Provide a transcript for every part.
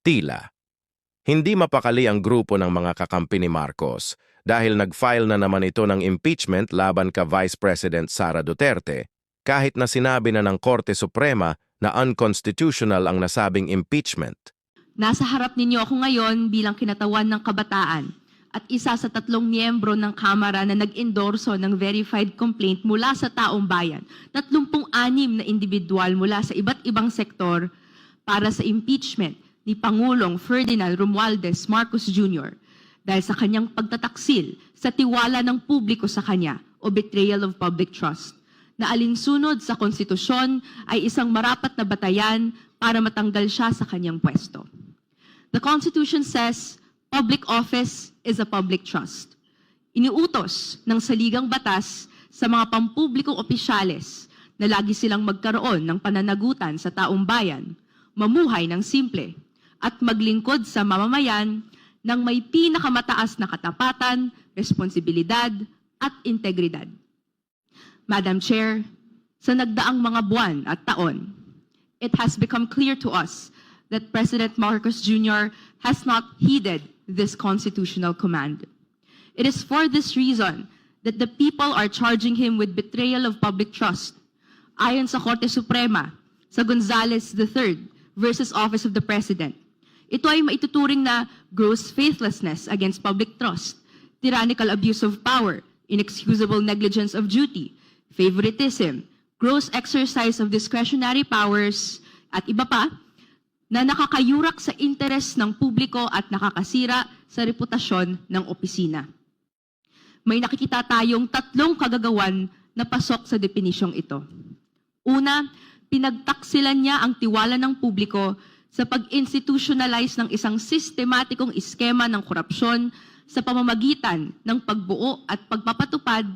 Tila. Hindi mapakali ang grupo ng mga kakampi ni Marcos dahil nag-file na naman ito ng impeachment laban ka Vice President Sara Duterte kahit na sinabi na ng Korte Suprema na unconstitutional ang nasabing impeachment. Nasa harap ninyo ako ngayon bilang kinatawan ng kabataan at isa sa 3 miyembro ng Kamara na nag-endorso ng verified complaint mula sa taong bayan. 36 na individual mula sa iba't ibang sektor para sa impeachment ni Pangulong Ferdinand Romualdez Marcos Jr. dahil sa kanyang pagtataksil sa tiwala ng publiko sa kanya o betrayal of public trust na alinsunod sa konstitusyon ay isang marapat na batayan para matanggal siya sa kanyang pwesto. The Constitution says public office is a public trust. Iniutos ng saligang batas sa mga pampublikong opisyales na lagi silang magkaroon ng pananagutan sa taong bayan, mamuhay ng simple, at maglingkod sa mamamayan ng may pinakamataas na katapatan, responsibilidad, at integridad. Madam Chair, sa nagdaang mga buwan at taon, it has become clear to us that President Marcos Jr. has not heeded this constitutional command. It is for this reason that the people are charging him with betrayal of public trust. Ayon sa Korte Suprema, sa Gonzales III versus Office of the President, ito ay maituturing na gross faithlessness against public trust, tyrannical abuse of power, inexcusable negligence of duty, favoritism, gross exercise of discretionary powers, at iba pa, na nakakayurak sa interes ng publiko at nakakasira sa reputasyon ng opisina. May nakikita tayong 3 kagagawan na pasok sa definisyong ito. Una, pinagtaksilan niya ang tiwala ng publiko sa pag-institutionalize ng isang sistematikong iskema ng korupsyon sa pamamagitan ng pagbuo at pagpapatupad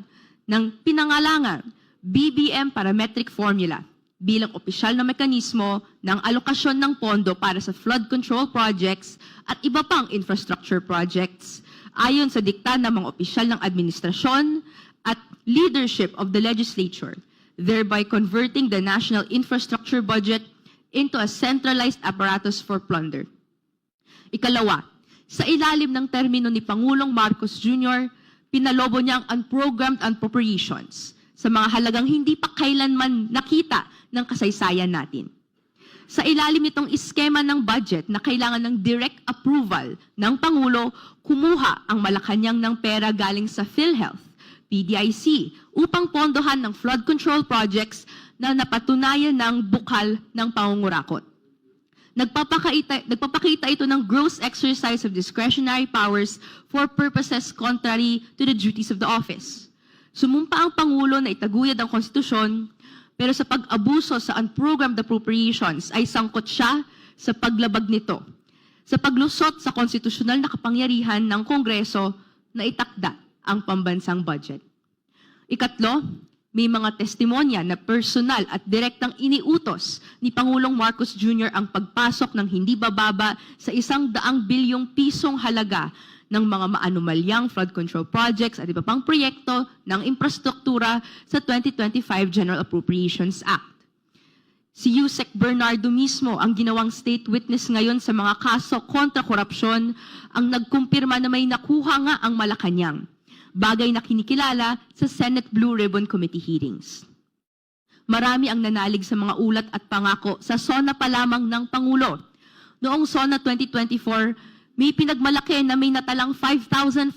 ng pinangalangang BBM Parametric Formula bilang opisyal na mekanismo ng alokasyon ng pondo para sa flood control projects at iba pang infrastructure projects ayon sa dikta ng mga opisyal ng administrasyon at leadership of the legislature, thereby converting the national infrastructure budget into a centralized apparatus for plunder. Ikalawa, sa ilalim ng termino ni Pangulong Marcos Jr., pinalobo niya ang unprogrammed appropriations sa mga halagang hindi pa kailanman nakita ng kasaysayan natin. Sa ilalim nitong iskema ng budget na kailangan ng direct approval ng Pangulo, kumuha ang Malacanang ng pera galing sa PhilHealth, PDIC, upang pondohan ng flood control projects na napatunayan ng bukal ng pangungurakot. Nagpapakita ito ng gross exercise of discretionary powers for purposes contrary to the duties of the office. Sumumpa ang Pangulo na itaguyod ang konstitusyon, pero sa pag-abuso sa unprogrammed appropriations ay sangkot siya sa paglabag nito, sa paglusot sa konstitusyonal na kapangyarihan ng Kongreso na itakda ang pambansang budget. Ikatlo, may mga testimonya na personal at direktang iniutos ni Pangulong Marcos Jr. ang pagpasok ng hindi bababa sa 100 bilyong pisong halaga ng mga maanumalyang flood control projects at iba pang proyekto ng infrastruktura sa 2025 General Appropriations Act. Si Yusek Bernardo mismo ang ginawang state witness ngayon sa mga kaso kontra korupsyon ang nagkumpirma na may nakuha nga ang Malacanang, bagay na kinikilala sa Senate Blue Ribbon Committee hearings. Marami ang nanalig sa mga ulat at pangako sa SONA pa lamang ng Pangulo. Noong SONA 2024, may pinagmalaki na may natalang 5,500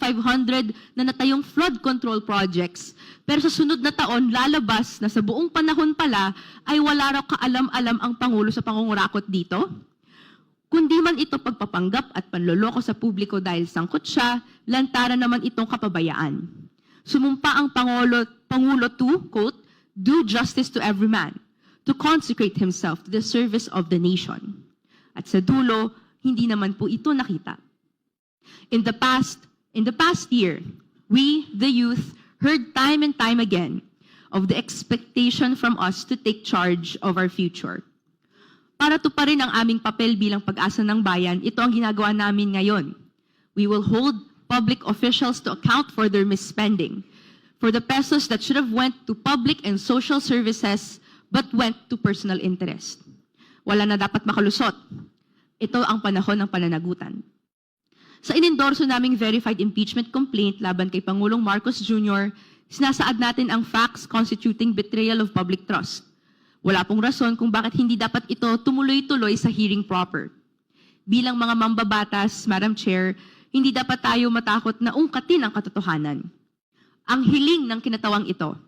na natayong flood control projects. Pero sa sunod na taon, lalabas na sa buong panahon pala ay wala raw kaalam-alam ang Pangulo sa pangungurakot dito. Kundi man ito pagpapanggap at panloloko sa publiko dahil sangkot siya, lantaran naman itong kapabayaan. Sumumpa ang Pangulo to, quote, do justice to every man, to consecrate himself to the service of the nation. At sa dulo, hindi naman po ito nakita. In the past year, we, the youth, heard time and time again of the expectation from us to take charge of our future. Para tuparin ang aming papel bilang pag-asa ng bayan, ito ang ginagawa namin ngayon. We will hold public officials to account for their misspending, for the pesos that should have went to public and social services but went to personal interest. Wala na dapat makalusot. Ito ang panahon ng pananagutan. Sa inendorso naming verified impeachment complaint laban kay Pangulong Marcos Jr., sinasaad natin ang facts constituting betrayal of public trust. Wala pong rason kung bakit hindi dapat ito tumuloy-tuloy sa hearing proper. Bilang mga mambabatas, Madam Chair, hindi dapat tayo matakot na ungkatin ang katotohanan. Ang hiling ng kinatawang ito,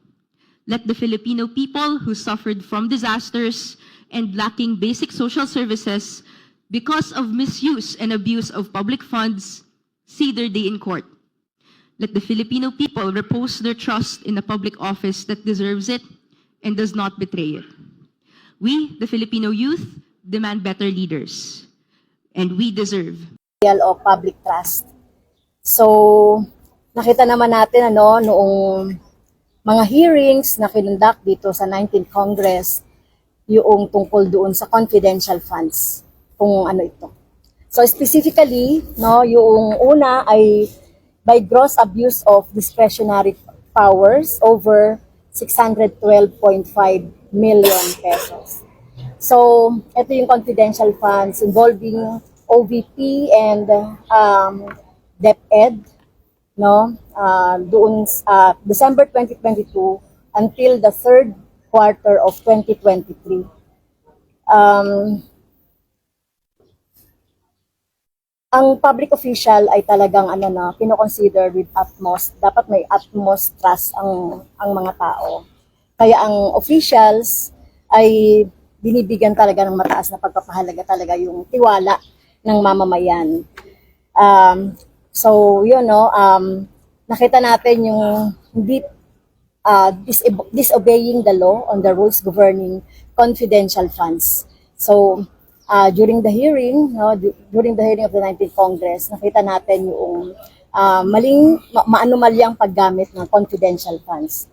let the Filipino people who suffered from disasters and lacking basic social services because of misuse and abuse of public funds see their day in court. Let the Filipino people repose their trust in a public office that deserves it and does not betray it. We, the Filipino youth, demand better leaders. And we deserve of public trust. So, nakita naman natin noong mga hearings na kinundak dito sa 19th Congress, yung tungkol doon sa confidential funds, kung ano ito. So specifically, yung una ay by gross abuse of discretionary powers over 612.5 million pesos. So, ito yung confidential funds involving OVP and DepEd, doon sa December 2022 until the third quarter of 2023. Ang public official ay talagang kino-consider with utmost, dapat may utmost trust ang mga tao. Kaya ang officials ay binibigyan talaga ng mataas na pagpapahalaga talaga yung tiwala ng mamamayan. So, nakita natin yung hindi disobeying the law on the rules governing confidential funds. So, during the hearing, of the 19th Congress, nakita natin yung maanumalyang paggamit ng confidential funds.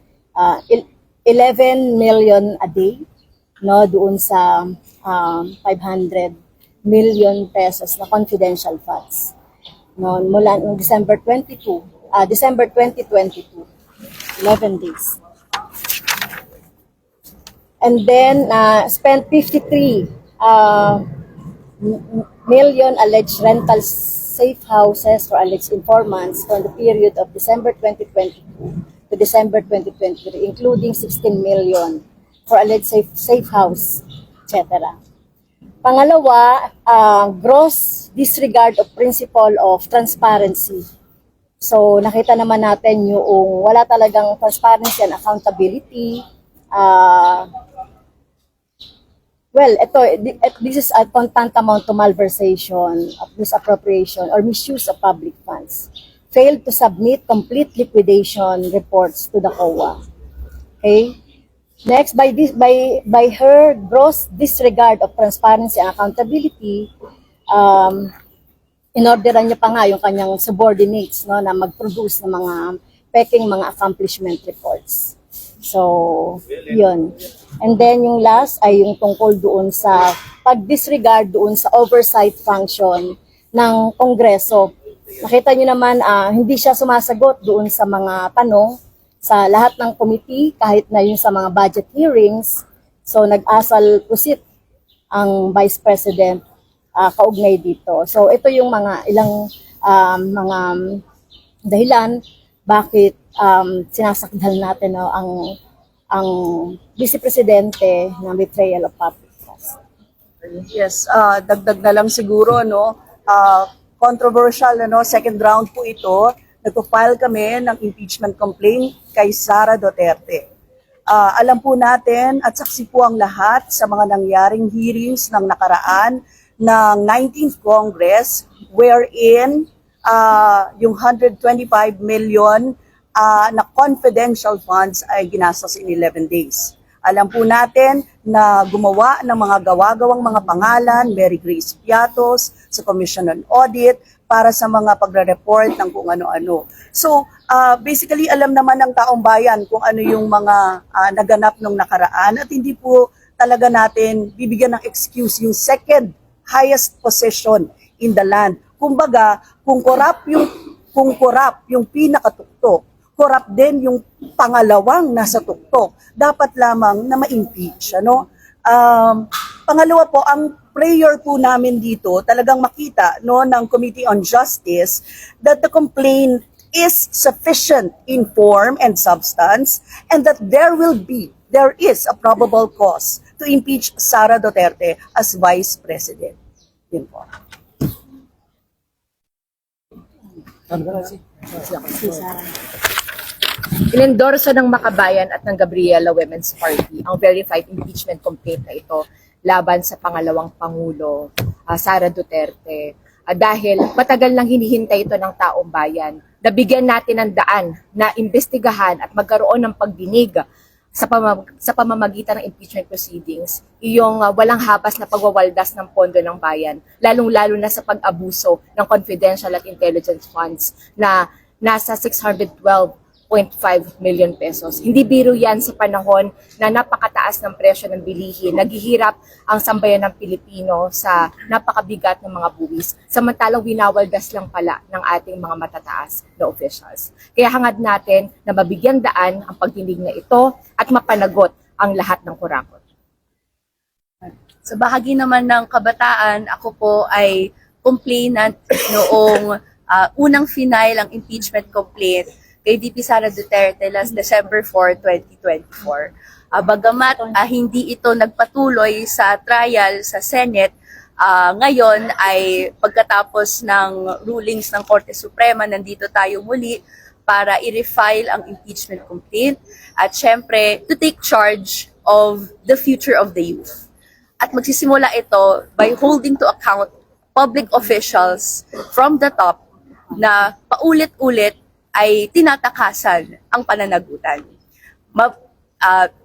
11 million a day, doon sa 500 million pesos na confidential funds. Mula noong December 2022, 11 days. And then, spent 53 million alleged rental safe houses for alleged informants from the period of December 2022 to December 2023, including 16 million for alleged safe house, etc. Pangalawa, gross disregard of principle of transparency. So, nakita naman natin yung wala talagang transparency and accountability. This is a tantamount to malversation of misappropriation or misuse of public funds. Failed to submit complete liquidation reports to the COA. Okay? Next, by her gross disregard of transparency and accountability, inorderan niya pa nga yung kanyang subordinates na mag-produce ng mga peking mga accomplishment reports. So, yun. And then yung last ay yung tungkol doon sa pag-disregard doon sa oversight function ng Kongreso. Nakita niyo naman, hindi siya sumasagot doon sa mga tanong sa lahat ng committee, kahit na yung sa mga budget hearings. So, nag-asal pusit ang Vice President kaugnay dito. So, ito yung mga ilang mga dahilan bakit sinasakdal natin ang Vice Presidente ng betrayal of public trust. Yes, dagdag na lang siguro, controversial, second round po ito. Nagpo-file kami ng impeachment complaint kay Sara Duterte. Alam po natin at saksi po ang lahat sa mga nangyaring hearings ng nakaraan ng 19th Congress wherein yung 125 million na confidential funds ay ginastos in 11 days. Alam po natin na gumawa ng mga gawa-gawang mga pangalan, Mary Grace Piatos, sa Commission on Audit, para sa mga pagre-report ng kung ano-ano. So, basically, alam naman ng taong bayan kung ano yung mga naganap nung nakaraan at hindi po talaga natin bibigyan ng excuse yung second highest position in the land. Kumbaga, kung corrupt yung pinakatuktok, corrupt din yung pangalawang nasa tuktok, dapat lamang na ma-impeach. Pangalawa po, ang prayer po namin dito talagang makita no ng Committee on Justice that the complaint is sufficient in form and substance and that there is a probable cause to impeach Sara Duterte as Vice President. Yun po. Inendorso ng Makabayan at ng Gabriela Women's Party ang verified impeachment complaint na ito laban sa pangalawang Pangulo, Sara Duterte. Dahil matagal nang hinihintay ito ng taong bayan, nabigyan natin ng daan na imbestigahan at magkaroon ng pagdinig sa pamamagitan ng impeachment proceedings, iyong walang habas na pagwawaldas ng pondo ng bayan, lalong-lalo na sa pag-abuso ng confidential at intelligence funds na nasa 612.5 million pesos. Hindi biro yan sa panahon na napakataas ng presyo ng bilihin, naghihirap ang sambayan ng Pilipino sa napakabigat ng mga buwis, samantalang winawaldas lang pala ng ating mga matataas na officials. Kaya hangad natin na mabigyan daan ang pagdinig na ito at mapanagot ang lahat ng kurakot. Sa bahagi naman ng kabataan, ako po ay complainant noong unang final ang impeachment complaint kay VP Sara Duterte last December 4, 2024. Bagamat hindi ito nagpatuloy sa trial sa Senate, ngayon ay pagkatapos ng rulings ng Korte Suprema, nandito tayo muli para i-refile ang impeachment complaint at syempre to take charge of the future of the youth. At magsisimula ito by holding to account public officials from the top na paulit-ulit ay tinatakasan ang pananagutan.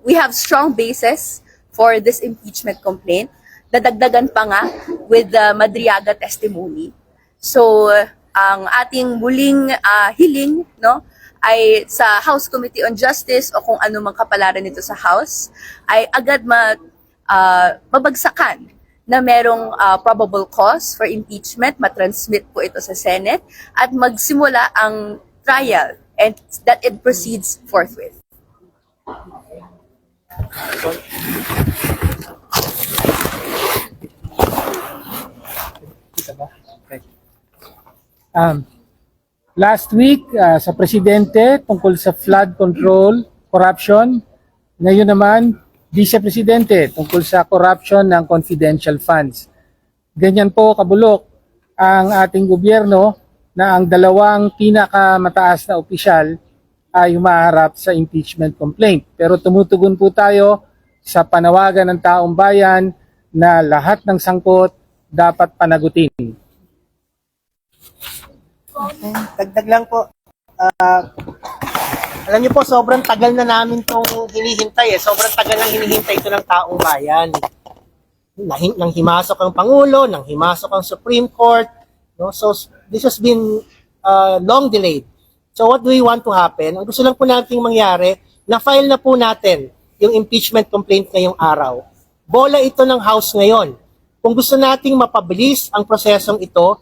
We have strong basis for this impeachment complaint. Dadagdagan pa nga with the Madriaga testimony. So, ang ating muling hiling no, ay sa House Committee on Justice o kung ano mang kapalaran nito sa House, ay agad mabagsakan na merong probable cause for impeachment, matransmit po ito sa Senate, at magsimula ang trial and that it proceeds forthwith. Last week sa presidente tungkol sa flood control, corruption. Ngayon naman, vice-presidente tungkol sa corruption ng confidential funds. Ganyan po kabulok ang ating gobyerno na ang dalawang pinakamataas na opisyal ay humaharap sa impeachment complaint. Pero tumutugon po tayo sa panawagan ng taong bayan na lahat ng sangkot dapat panagutin. Dagdag lang po. Alam niyo po, sobrang tagal na namin itong hinihintay. Sobrang tagal nang hinihintay ito ng taong bayan. Nang himasok ang Pangulo, nang himasok ang Supreme Court. No? So, this has been long delayed. So, what do we want to happen? Ang gusto lang po nating mangyari, na-file na po natin yung impeachment complaint ngayong araw. Bola ito ng House ngayon. Kung gusto nating mapabilis ang prosesong ito,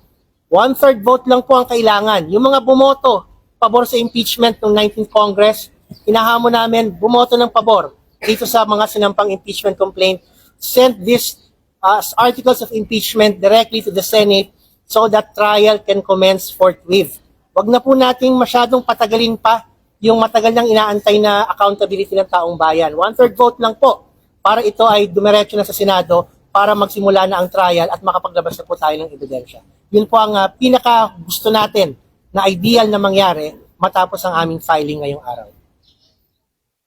1/3 vote lang po ang kailangan. Yung mga bumoto pabor sa impeachment ng 19th Congress, hinahamon namin bumoto ng pabor dito sa mga sinampang impeachment complaint. Send this as articles of impeachment directly to the Senate so that trial can commence forthwith. Wag na po nating masyadong patagalin pa yung matagal nang inaantay na accountability ng taong bayan. 1/3 vote lang po para ito ay dumiretso na sa Senado para magsimula na ang trial at makapaglabas na po tayo ng ebidensya. Yun po ang pinaka gusto natin na ideal na mangyari matapos ang aming filing ngayong araw.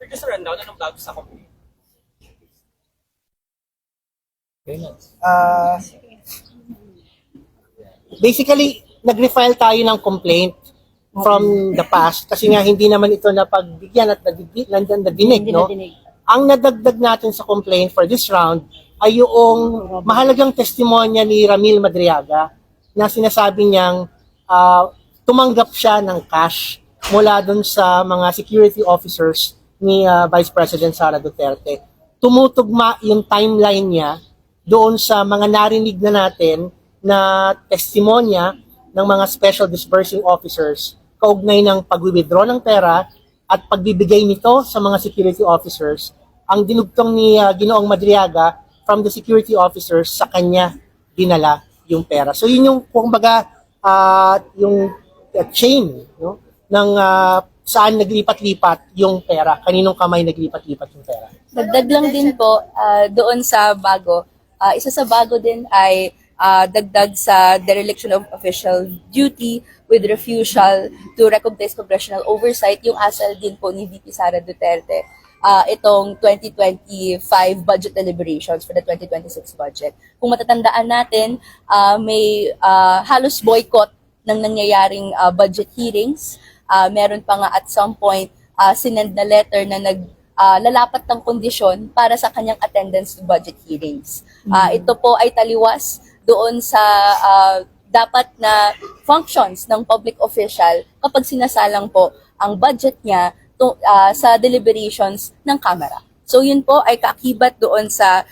Just a rundown, anong bago sa complaint? Basically, nag-refile tayo ng complaint from the past kasi nga hindi naman ito napagbigyan at nadinig, no? Ang nadagdag natin sa complaint for this round ay yung mahalagang testimonya ni Ramil Madriaga na sinasabi niyang tumanggap siya ng cash mula dun sa mga security officers ni Vice President Sara Duterte. Tumutugma yung timeline niya doon sa mga narinig na natin na testimonya ng mga special disbursing officers kaugnay ng pag-withdraw ng pera at pagbibigay nito sa mga security officers. Ang dinugtong ni Ginoong Madriaga from the security officers sa kanya dinala yung pera. So yun yung kumbaga yung chain, no, ng saan naglipat-lipat yung pera, kaninong kamay naglipat-lipat yung pera. Dagdag lang din po doon sa bago. Isa sa bago din ay dagdag sa dereliction of official duty with refusal to recognize congressional oversight, yung asal din po ni VP Sara Duterte. Itong 2025 budget deliberations for the 2026 budget. Kung matatandaan natin, may halos boycott ng nangyayaring budget hearings. Meron pa nga at some point sinend na letter na lalapat ng kondisyon para sa kanyang attendance to budget hearings. Ito po ay taliwas doon sa dapat na functions ng public official kapag sinasalang po ang budget niya sa deliberations ng Kamara. So yun po ay kaakibat doon sa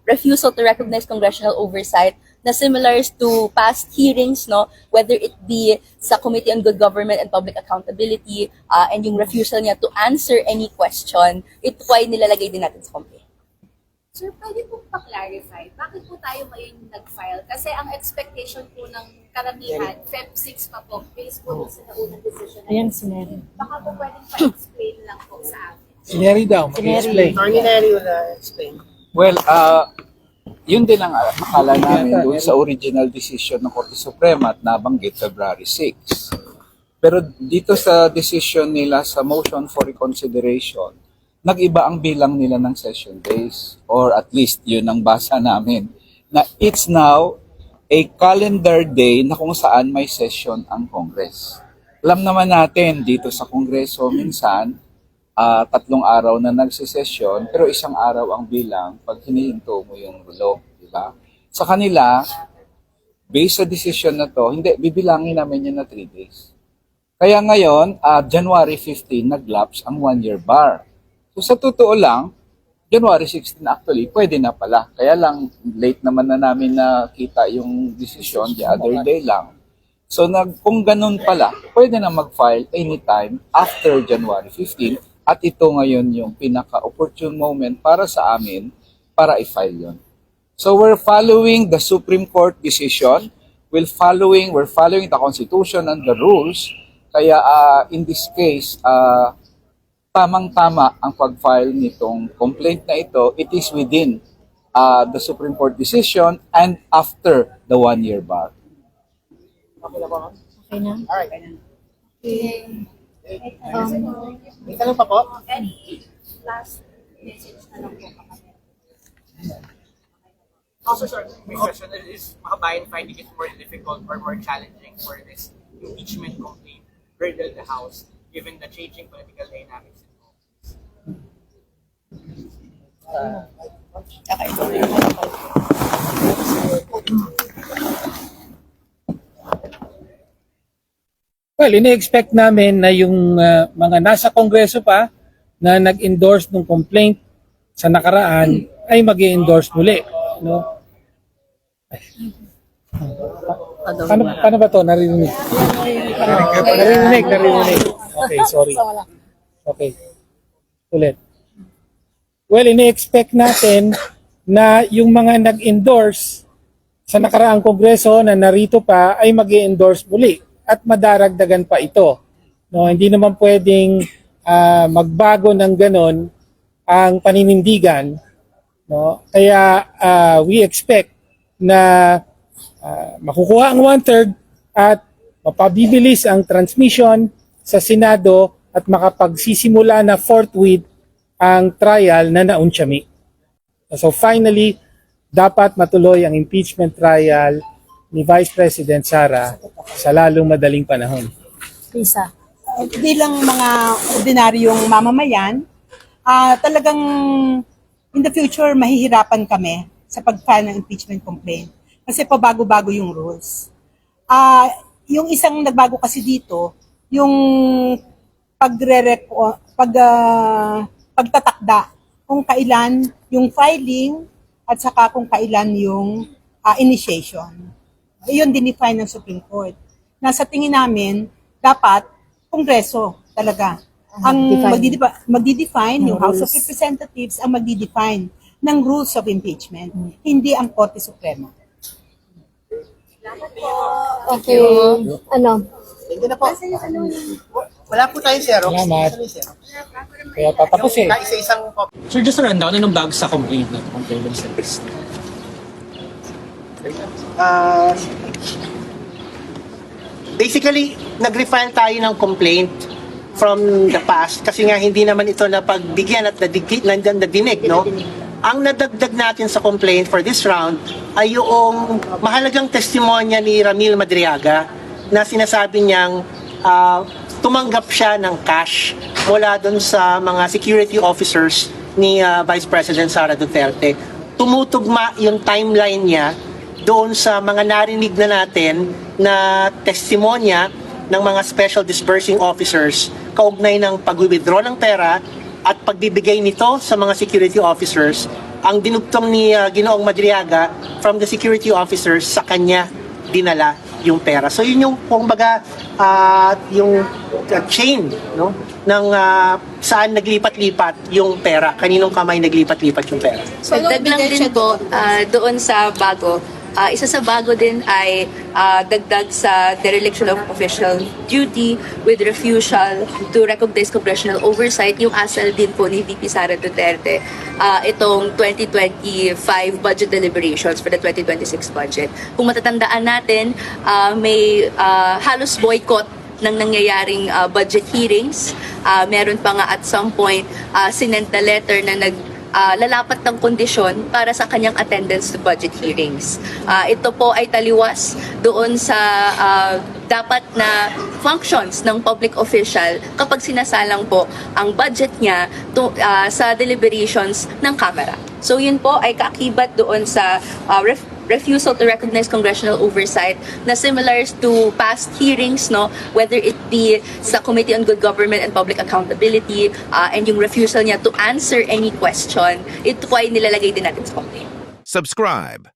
refusal to recognize congressional oversight na similar to past hearings, no, whether it be sa Committee on Good Government and Public Accountability and yung refusal niya to answer any question, ito po ay nilalagay din natin sa complaint. Sir, pwede po pa-clarify, bakit po tayo ngayon nag-file? Kasi ang expectation po ng karamihan, Feb 6 pa po, based po sa naunang decision. Ayan, si Neri. Baka po pwedeng pa-explain lang po sa amin. Si Neri daw, mag-explain. Attorney Neri will explain. Well, yun din ang akala namin doon sa original decision ng Korte Suprema at nabanggit February 6. Pero dito sa decision nila sa motion for reconsideration, nag-iba ang bilang nila ng session days, or at least yun ang basa namin, na it's now a calendar day na kung saan may session ang Congress. Alam naman natin dito sa Kongreso minsan, 3 araw na nagsisesyon, pero 1 araw ang bilang pag hinihinto mo yung rulo, di ba? Sa kanila, based sa decision na to, hindi, bibilangin namin yan na 3 days. Kaya ngayon, January 15, nag-lapse ang 1-year bar. So sa totoo lang, January 16 actually, pwede na pala. Kaya lang, late naman na namin nakita yung decision the other day lang. So kung ganun pala, pwede na mag-file anytime after January 15 at ito ngayon yung pinaka-opportune moment para sa amin para i-file yun. So we're following the Supreme Court decision, we're following the Constitution and the rules. Kaya in this case, tamang-tama ang pag-file nitong complaint na ito. It is within the Supreme Court decision and after the 1-year bar. Okay na ba? Okay na? Alright. May tanong pa po? Any last message na lang po kami? Also, sir, my question is, makabayan finding it more difficult or more challenging for this impeachment complaint hurdle the House, given the changing political dynamics in Congress? Well, ini-expect namin na yung mga nasa Kongreso pa na nag-endorse ng complaint sa nakaraan ay mag-endorse muli. No? Paano ba to? Narinig. Okay, sorry. Okay. Ulit. Well, ini-expect natin na yung mga nag-endorse sa nakaraang Kongreso na narito pa ay mag-endorse muli at madaragdagan pa ito. No, hindi naman pwedeng magbago ng ganon ang paninindigan. No? Kaya we expect na makukuha ang 1/3 at mapabibilis ang transmission sa Senado at makapagsisimula na forthwith ang trial na naunsyami. So finally, dapat matuloy ang impeachment trial ni Vice President Sara sa lalong madaling panahon. Lisa. Bilang mga ordinaryong mamamayan, talagang in the future mahihirapan kami sa pag-file ng impeachment complaint kasi pabago-bago yung rules. Yung isang nagbago kasi dito, yung pagtatakda kung kailan yung filing at saka kung kailan yung initiation. Iyon dinefine ng Supreme Court. Nasa tingin namin, dapat Kongreso talaga ang magdi-define, yung House of Representatives ang magdi-define ng rules of impeachment, hindi ang Korte Suprema. Okay. Ano? Hindi na po. Wala po tayong zero. Salamat. Ano yung zero? Kaya tatapusin. Isa-isang Sir, just a rundown, anong bago sa complaint ng complainant service? Basically, nag-refile tayo ng complaint from the past kasi nga hindi naman ito na pagbigyan at nadinig, no? Ang nadagdag natin sa complaint for this round ay yung mahalagang testimonya ni Ramil Madriaga na sinasabi niyang tumanggap siya ng cash mula doon sa mga security officers ni Vice President Sara Duterte. Tumutugma yung timeline niya doon sa mga narinig na natin na testimonya ng mga special disbursing officers kaugnay ng pag-withdraw ng pera at pagbibigay nito sa mga security officers. Ang dinugtong ni Ginoong Madriaga from the security officers sa kanya dinala yung pera. So yun yung kumbaga yung chain, no, ng saan naglipat-lipat yung pera, kaninong kamay naglipat-lipat yung pera. Dagdag lang din po doon sa bago. Isa sa bago din ay dagdag sa dereliction of official duty with refusal to recognize congressional oversight, yung asal din po ni VP Sara Duterte itong 2025 budget deliberations for the 2026 budget. Kung matatandaan natin, may halos boycott ng nangyayaring budget hearings. Meron pa nga at some point sinent na letter na lalapat ng kondisyon para sa kanyang attendance to budget hearings. Ito po ay taliwas doon sa dapat na functions ng public official kapag sinasalang po ang budget niya sa deliberations ng Kamara. So yun po ay kaakibat doon sa refusal to recognize congressional oversight na similar to past hearings, no, whether it be sa Committee on Good Government and Public Accountability and yung refusal niya to answer any question, ito po ay nilalagay din natin sa complaint. Subscribe